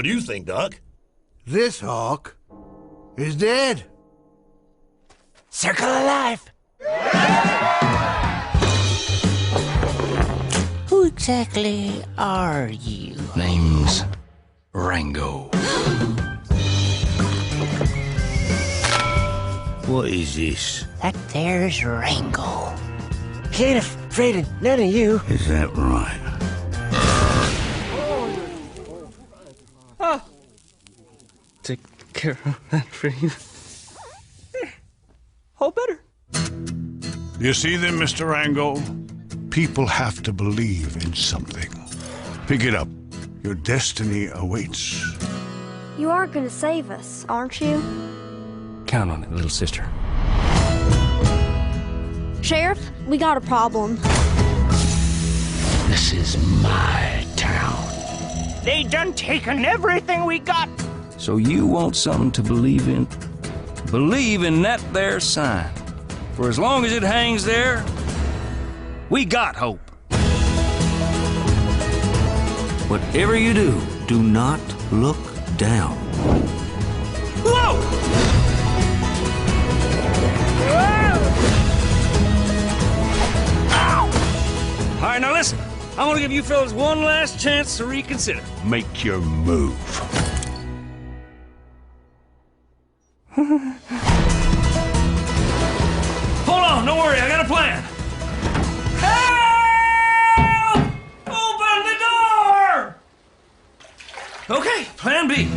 What do you think, Doc? This hawk is dead. Circle of life. Who exactly are you? Name's Rango. What is this? That there's Rango. He ain't afraid of none of you. Is that right? Take care of that for you. All better. You see them, Mr. Rango? People have to believe in something. Pick it up. Your destiny awaits. You are going to save us, aren't you? Count on it, little sister. Sheriff, we got a problem. This is my town. They done taken everything we got. So you want something to believe in? Believe in that there sign. For as long as it hangs there, we got hope. Whatever you do, do not look down. Whoa! All right, now listen. I want to give you fellas one last chance to reconsider. Make your move. Hold on, don't worry, I got a plan. Help! Open the door! Okay, plan B.